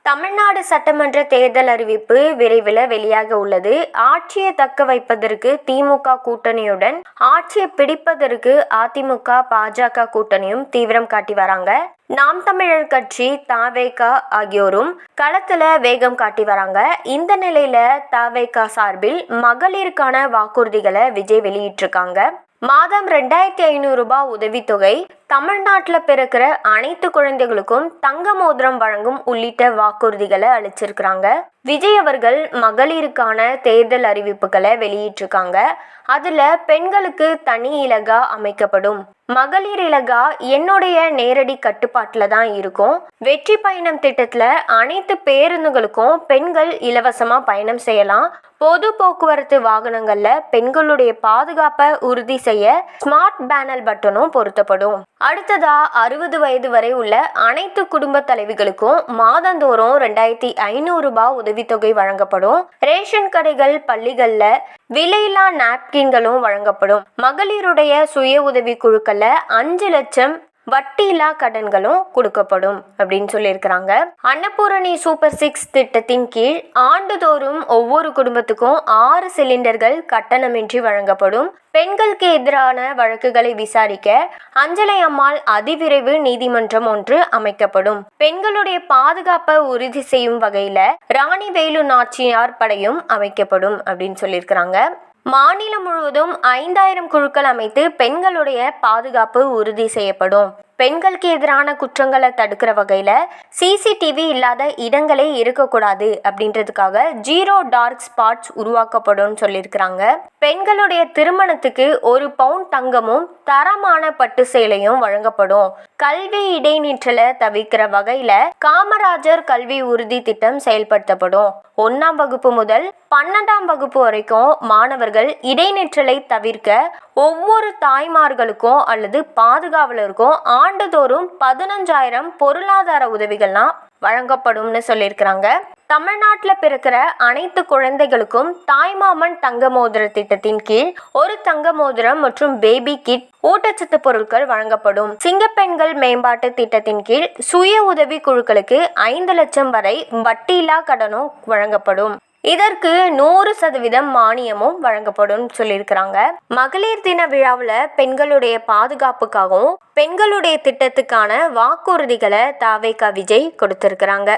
தமிழ்நாடு சட்டமன்ற தேர்தல் அறிவிப்பு விரைவில் வெளியாக உள்ளது. ஆட்சியை தக்க வைப்பதற்கு திமுக கூட்டணியுடன் ஆட்சியை பிடிப்பதற்கு அதிமுக பாஜக கூட்டணியும் தீவிரம் காட்டி வராங்க. நாம் தமிழர் கட்சி தவேக ஆகியோரும் களத்துல வேகம் காட்டி வராங்க. இந்த நிலையில தவேக சார்பில் மகளிருக்கான வாக்குறுதிகளை விஜய் வெளியிட்டிருக்காங்க. மாதம் 2500 ரூபாய் உதவித்தொகை, தமிழ்நாட்டில் பிறக்கிற அனைத்து குழந்தைகளுக்கும் தங்க மோதிரம் வழங்கும் உள்ளிட்ட வாக்குறுதிகளை அளிச்சிருக்கிறாங்க. விஜய் அவர்கள் மகளிருக்கான தேர்தல் அறிவிப்புகளை வெளியிட்டிருக்காங்க. அதுல பெண்களுக்கு தனி இலகா அமைக்கப்படும். மகளிர் இலகா என்னுடைய நேரடி கட்டுப்பாட்டுல தான் இருக்கும். வெற்றி பயணம் திட்டத்துல அனைத்து பேருந்துகளுக்கும் பெண்கள் இலவசமா பயணம் செய்யலாம். பொது போக்குவரத்து வாகனங்கள்ல பெண்களுடைய பாதுகாப்பை உறுதி செய்ய ஸ்மார்ட் பேனல் பட்டனும் பொருத்தப்படும். அடுத்ததா 60 வயது வரை உள்ள அனைத்து குடும்ப தலைவிகளுக்கும் மாதந்தோறும் 2500 ரூபாய் உதவித்தொகை வழங்கப்படும். ரேஷன் கடைகள், பள்ளிகள்ல விலையில்லா நாப்கின்களும் வழங்கப்படும். மகளிருடைய சுய உதவி குழுக்கள்ல 5 லட்சம் வட்டியில்லா கடன்களும் கொடுக்கப்படும் அப்படின்னு சொல்லியிருக்கிறாங்க. அன்னபூரணி சூப்பர் 6 திட்டத்தின் கீழ் ஆண்டுதோறும் ஒவ்வொரு குடும்பத்துக்கும் 6 சிலிண்டர்கள் கட்டணமின்றி வழங்கப்படும். பெண்களுக்கு எதிரான வழக்குகளை விசாரிக்க அஞ்சலை அம்மாள் அதிவிரைவு நீதிமன்றம் ஒன்று அமைக்கப்படும். பெண்களுடைய பாதுகாப்பை உறுதி செய்யும் வகையில ராணி வேலு நாச்சியார் படையும் அமைக்கப்படும் அப்படின்னு சொல்லியிருக்கிறாங்க. மாநிலம் முழுவதும் 5000 குழுக்கள் அமைத்து பெண்களுடைய பாதுகாப்பு உறுதி செய்யப்படும். பெண்களுக்கு எதிரான குற்றங்களை தடுக்கிற வகையில சிசிடிவி இல்லாத இடங்களே இருக்கக்கூடாது அப்படின்றதுக்காக 0 டார்க் ஸ்பாட்ஸ் உருவாக்கப்படும் சொல்லியிருக்கிறாங்க. பெண்களுடைய திருமணத்துக்கு 1 பவுன் தங்கமும் தரமான பட்டு சேலையும் வழங்கப்படும். கல்வி இடைநிற்றலை தவிர்க்கிற வகையில காமராஜர் கல்வி உறுதி திட்டம் செயல்படுத்தப்படும். 1ஆம் வகுப்பு முதல் 12ஆம் வகுப்பு வரைக்கும் மாணவர்கள் இடைநிற்றலை தவிர்க்க ஒவ்வொரு தாய்மார்களுக்கும் அல்லது பாதுகாவலருக்கும் ஆண்டுதோறும் 15,000 பொருளாதார உதவிகள்லாம் வழங்கப்படும்னு சொல்லியிருக்கிறாங்க. தமிழ்நாட்டில் பிறக்கிற அனைத்து குழந்தைகளுக்கும் தாய்மாமன் தங்க மோதிர திட்டத்தின் கீழ் 1 தங்க மோதிரம் மற்றும் பேபி கிட் ஊட்டச்சத்து பொருட்கள் வழங்கப்படும். சிங்கப்பெண்கள் மேம்பாட்டு திட்டத்தின் கீழ் சுய உதவி குழுக்களுக்கு 5 லட்சம் வரை வட்டியில்லா கடனும் வழங்கப்படும். இதற்கு 100% மானியமும் வழங்கப்படும் சொல்லியிருக்கிறாங்க. மகளிர் தின விழாவில் பெண்களுடைய பாதுகாப்புக்காகவும் பெண்களுடைய திட்டத்துக்கான வாக்குறுதிகளை தவேக விஜய் கொடுத்திருக்கிறாங்க.